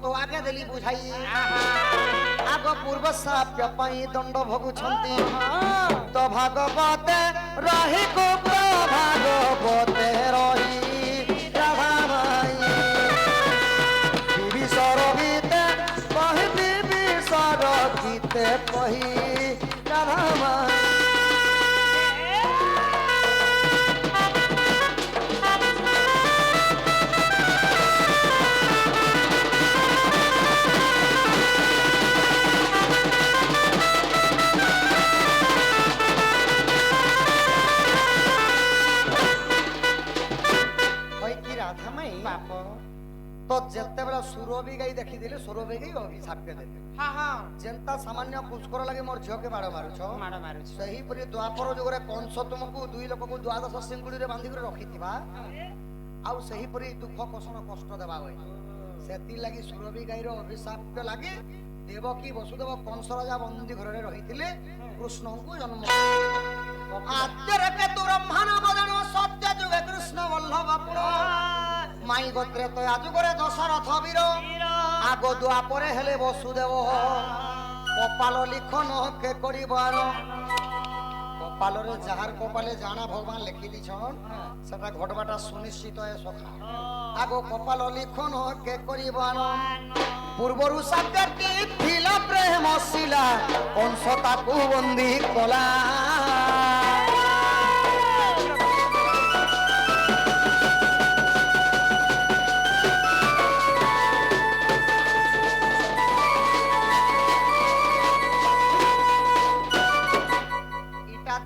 তো আগে দেলি বুঝাই আগ পূর্ব সাপ্য পাই দণ্ড ভোগুছন্তি তো ভাগবতে রহি গুপ্ত ভাগবতে রহি রাধা মাই বিবিসর গীতে কহি বিবিসর গীতে কহি রাধা মাই तो जेते बेला सुरभि गाई देखी दिले सुरभि गाई अभिशाप के देले हां हां जेंता सामान्य पुष्कर लागे मोर झियो के माड़ मारुछ सही परि द्वापर जुगरे कंस तुमको दुई लोक को द्वादश सिंगुड़ी रे बांधी कर रखिथिबा आउ सही परि दुख कष्ट कष्ट देबा होय सेति लागि सुरभि गाई रो अभिशाप के लागे देवकी वसुदेव कंस राजा बंदी घर रे रहिथिले कृष्ण को जन्म आद्यर के ब्रह्मण बदन सत्य जुगे कृष्ण वल्लभ पुरो माई गोत्रे तो आजु करे दशरथ वीर आगो द्वापरे हेले वसुदेव कपाल लिखन के करिबार कपाल रे जहार कपाले जाना भगवान लिखि दिछन सेटा घटबाटा सुनिश्चित है सखा आगो कपाल लिखन के करिबार पूर्वरु सत्यति थिला प्रेम शिला कंस ताकू बंदी कला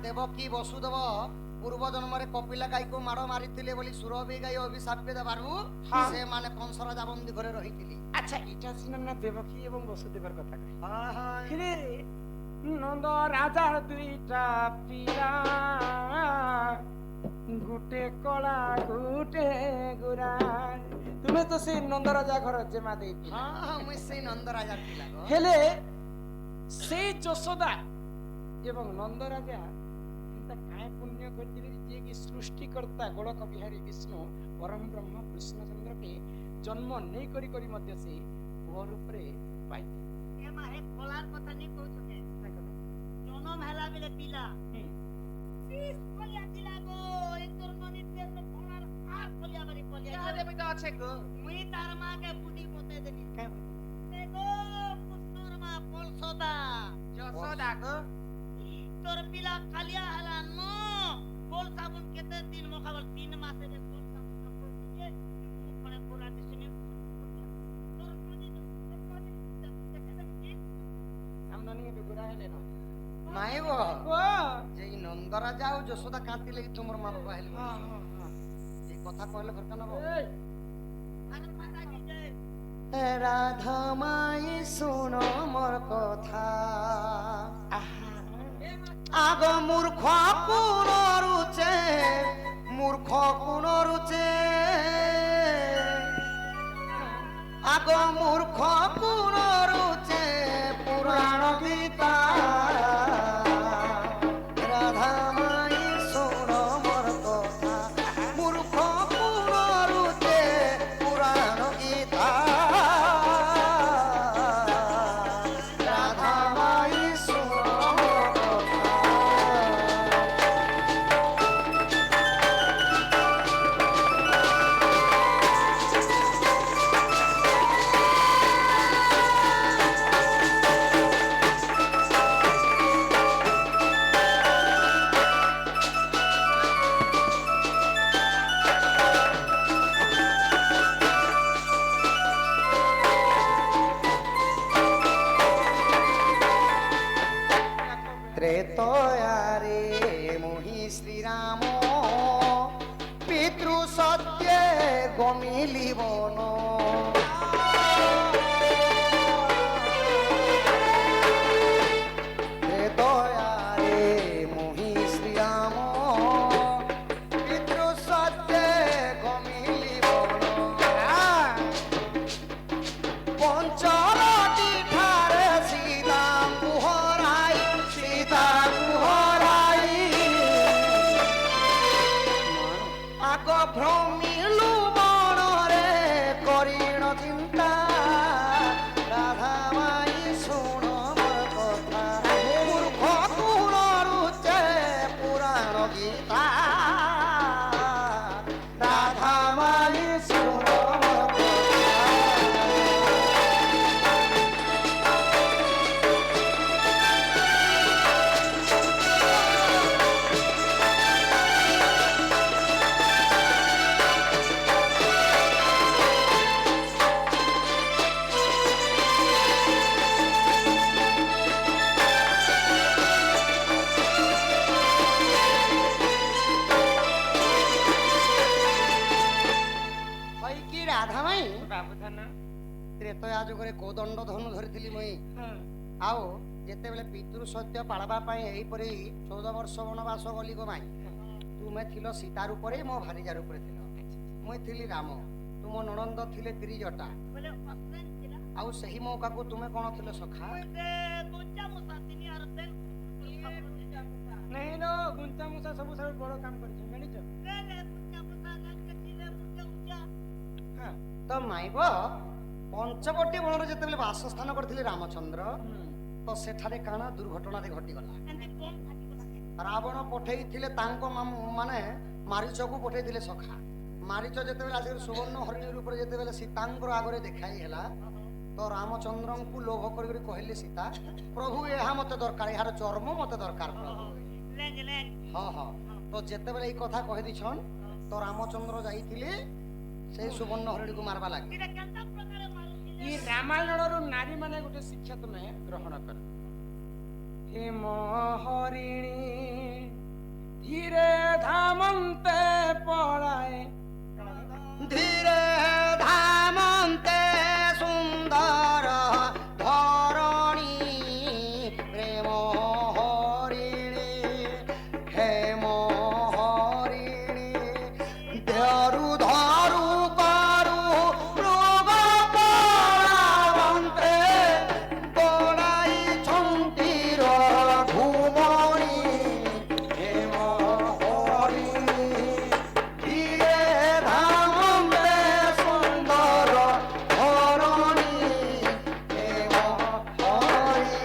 देवकी वसुदेव पूर्व जन्म रे कपिला गाई को मारो मारिथिले बोली सुरभि गाई अभिशाप के दबारु से माने कंस राजा बंदी घरे रहिथिली अच्छा इटा सिना ना देवकी एवं वसुदेवर कथा कहि हां हां फिरे नंद राजा दुईटा पिला गुटे कला गुटे गुरा तुमे तो से नंद राजा घर जेमा देती हां हां मैं से नंद राजा पिला गो हेले से जसोदा एवं नंद राजा काय पुण्य करथिले जे कि सृष्टिकर्ता गोलक बिहारी विष्णु परम ब्रह्म कृष्णचंद्र के जन्म नै करी करी मध्य से भोर रूप रे पाई ए माहे कोलार कथा नै कहू छके जन्म हैला बेले पिला सीस कोलिया दिला गो एक तोरमनी पेट में कोलार आर कोलिया बारी कोलिया क्या देबे त अछि गो मुई तार मां के बुद्धि बते देनी काय देखो पुष्कर मां पोलसोदा जसोदा गो तोर पिला कालिया हला नो बोल साबुन केते दिन मोखावल 3 मासे रे बोल साबुन कपड़ के कोने पूरा दिसने तोर कोनी हम ननी के गुरा हेले न माई गो जे नंद राजा और जसोदा कांति लगी तुमर मां बाबा हेले हां हां हां ए कथा कहले घर कना बो अरे माता की जय राधा माई सुनो मोर कथा आग मूर्ख कोन रुचे आग मूर्ख कोन रुचे पुराण गीता राधा माई सुनो मोर कथा मूर्ख कोन रुचे पुराण गीता राधा माई सुनो त्रेतयारे मोहि श्रीराम पितृ सत्ये गमिली बन त्रेतयारे मोहि श्रीराम पितृ सत्ये गमिली बन पंचरटी ठारे सीता कुहराई सीता कुहराई आग भ्रमिलु बन रे करिण चिंता ତ୍ରେତୟା ଯୁଗରେ କୋଦଣ୍ଡ ଧନୁ ଧରିଥିଲି ମୁଇଁ ଆଉ ଯେତେବେଳେ ପିତୃ ସତ୍ୟ ପାଳବା ପାଇଁ ଏହିପରି 14 ବର୍ଷ ବନବାସ ଗଲି ଗୋ ମାଇଁ ତୁମେ ଥିଲ ସୀତା ରୂପରେ ମୋ ଭାରିଜା ରୂପରେ ଥିଲ ମୁଇଁ ଥିଲି ରାମ ତୁମ ନଣନ୍ଦ ଥିଲେ ତ୍ରିଜଟା बोले ऑप्शन थिला ଆଉ ସେହି ମୌକାକୁ ତୁମେ କଣ ଥିଲ ସଖା मुझे गुंजा मुसातिनी और तेल नहीं लो गुंचा मुसा सब सब बड़ काम कर जानिछ ले ले गुंजा मुसा के थिले मुझे गुंजा हां ତ ମାଇବ ପଞ୍ଚବଟୀ ବଣରେ ଯେତେବେଳେ ବାସସ୍ଥାନ କରିଥିଲେ ରାମଚନ୍ଦ୍ର ତ ସେଠାରେ କାଣା ଦୁର୍ଘଟଣାରେ ଘଟିଗଲା एंड कौन फाटी को ରାବଣ ପଠେଇଥିଲେ ତାଙ୍କ ମାନେ ମାରିଚକୁ ପଠେଇଥିଲେ ସଖା ମାରିଚ ଯେତେବେଳେ ଆସିକି ସୁବର୍ଣ୍ଣ ହରିଣୀ ରୂପରେ ଯେତେବେଳେ ସୀତାଙ୍କର ଆଗରେ ଦେଖାଇ ହେଲା ତ ରାମଚନ୍ଦ୍ରଙ୍କୁ ଲୋଭ କରିକି କହିଲେ ସୀତା ପ୍ରଭୁ ଏହା ମତେ ଦରକାର ଏହାର ଚର୍ମ ମତେ ଦରକାର ପ୍ରଭୁ लेंगे लेंगे ହଁ ହଁ ତ ଯେତେବେଳେ ଏଇ କଥା କହିଦିଛନ୍ ତ ରାମଚନ୍ଦ୍ର ଯାଇଥିଲେ ସେଇ ସୁବର୍ଣ୍ଣ ହରିଣୀକୁ ମାରବା ଲାଗି इरा केंता प्रकार मारू ई रामायणରୁ ନାରୀ ମାନେ ଗୋଟେ ଶିକ୍ଷା ତମେ ଗ୍ରହଣ କର ହେମ ହରିଣୀ ଧୀରେ ଧାମନ୍ତେ ପଳାଏ ଧୀରେ ଧାମନ୍ତେ ସୁନ୍ଦର ଧରଣୀ ପ୍ରେମ ହରିଣୀ ହେମ ହରିଣୀ ଧରୁ ଧରୁ କରୁ ମୃଗ ପଳାବନ୍ତେ ପଳାଇଛନ୍ତି ରଘୁମଣି ହେମ ହରିଣୀ ଧୀରେ ଧାମନ୍ତେ ସୁନ୍ଦର ଧରଣୀ ହେମ ହରିଣୀ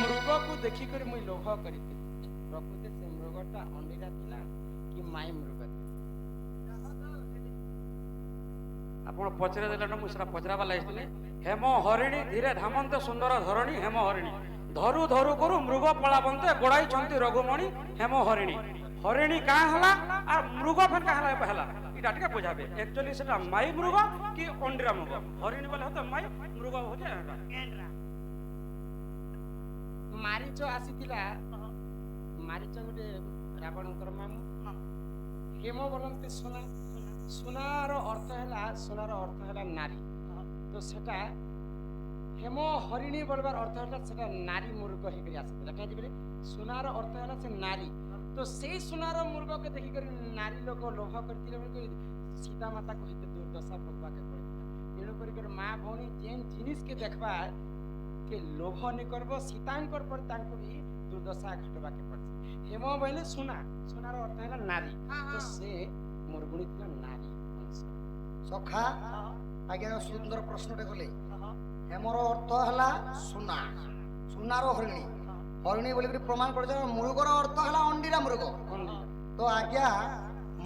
ମୃଗକୁ ଦେଖିକରି ମୁଇଁ ଲୋଭ କରିଥିଲି ପ୍ରକୃତି ସେ ମୃଗଟା ଅଣ୍ଡିରା ଥିଲା କି ମାଇ ମୃଗ ଆପଣ ପଚରା ଦେଲେନ ମୁଁ ସେଟା ପଚରାବା ଲାଗିଥିଲି ହେମ ହରିଣୀ ଧୀରେ ଧାମନ୍ତେ ସୁନ୍ଦର ଧରଣୀ ହେମ ହରିଣୀ ଧରୁ ଧରୁ କରୁ ମୃଗ ପଳାବନ୍ତେ ଗୋଡ଼ାଇଛନ୍ତି ରଘୁମଣି ହେମ ହରିଣୀ ହରିଣୀ କାଁ ହେଲା আর মৃগ ফের কাঁ ହେଲା ହେଲା এটা ଟିକେ বুঝাবে একচুয়ালি সেটা মাই মৃগ কি অন্ডিরা মৃগ হরিণী বলে হতো মাই মৃগ হচ্ছে এটা केंद्रा ମାରିଚ ଆସିଥିଲା ମାରିଚ ଗୋଟେ ରାବଣଙ୍କର ମାମୁଁ ହେମ ବୋଲନ୍ତି ସୁନା ସୁନାର ଅର୍ଥ ହେଲା ନାରୀ ତ ସେଟା ହେମ ହରିଣୀ ବୋଲବାର ଅର୍ଥ ହେଲା ସେଟା ନାରୀ ମୃଗ ହେଇକରି ଆସିଥିଲା କାହିଁକି ବୋଲେ ସୁନାର ଅର୍ଥ ହେଲା ସେ ନାରୀ ତ ସେଇ ସୁନାର ମୃଗକୁ ଦେଖିକରି ନାରୀ ଲୋକ ଲୋଭ କରିଥିଲେ ବୋଲି ସୀତା ମାତାକୁ ହେତେ ଦୁର୍ଦଶା ଭୋଗବାକେ ପଡ଼ିଥିଲା ତେଣୁ କରିକରି ମା ଭଉଣୀ ଯେନ୍ ଜିନିଷକେ ଦେଖବା के लोभ नहीं करबो सीतांकर पर तांको भी दुर्दशा घटबाके पड़सी हेम बोले सुना सुनार अर्थ है नारी तो से मुरगुणी थिला नारी अंश ସଖା ଆଜ୍ଞା ସୁନ୍ଦର ପ୍ରଶ୍ନଟେ କଲେ ହେମର ଅର୍ଥ ହେଲା ସୁନା ସୁନାର ହରିଣୀ ହରିଣୀ ବୋଲି ପ୍ରମାଣ କରିଛ ମୃଗର ଅର୍ଥ ହେଲା ଅଣ୍ଡିରା ମୃଗ ତ ଆଜ୍ଞା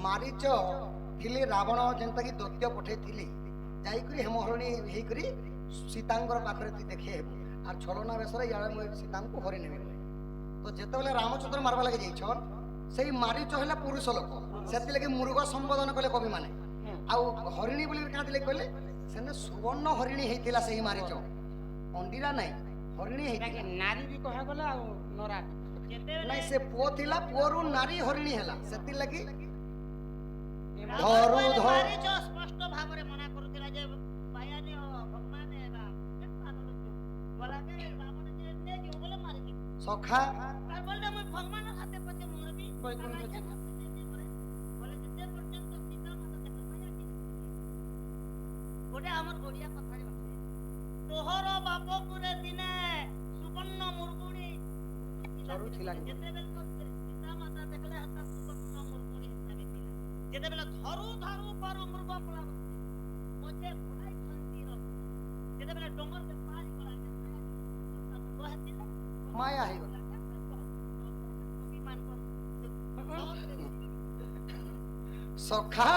ମାରିଚ ଥିଲେ ରାବଣ ଯେନ୍ତାକି ଦୈତ୍ୟ ପଠେଇଥିଲେ ଯାଇକରି ହେମ ହରିଣୀ ହେଇକରି ସୀତାଙ୍କର ପାଖରେ ତୁଇ ଦେଖେ ହେବୁ আর ছলনা বেশরে ইয়াড়ে মুই সীতাଙ୍କୁ হরি নেবি তো যেতবেলে রামচন্দ্র মারবা লাগি যাইছন সেই মারিচ হলে পুরুষ লোক সেতি লাগি মৃগ সম্বোধন কলে কবি মানে আউ হরিণী বলি কাঁ দিলে কইলে সেনে সুবর্ণ হরিণী হেইতিলা সেই মারিচ অন্ডিরা নাই হরিণী হেইতিলা নারী भी कहा गला आ नरा নাই সে পুଅ ଥିଲା পুଅରୁ ନାରୀ ହରିଣୀ ହେଲା ସେତି ଲାଗି ଧରୁ ଧରୁ ସ୍ପଷ୍ଟ ଭାବରେ ମନା କରୁଥିଲା ଯେ ବାୟାନେ ଭଗବାନ बोला के रावण जे ने जो बोले मार दी ସଖା तार बोलले मैं भगवान हाथे पछे मोरबी कोई कोन बोले जे पर्यंत सीता माता के माया की गोटे हमर गोडिया कथा रे तोहर बाप पुरे दिने सुवर्ण मुरगुणी चरू थिला जेते बेल तो सीता माता देखले हता सुवर्ण मुरगुणी हिसाबे थिला जेते बेल धरू धरू पर मृग पला मजे भलाई खंती र जेते बेल डोंगर के पार गला ମାୟା ହେଇଗଲା ସଖା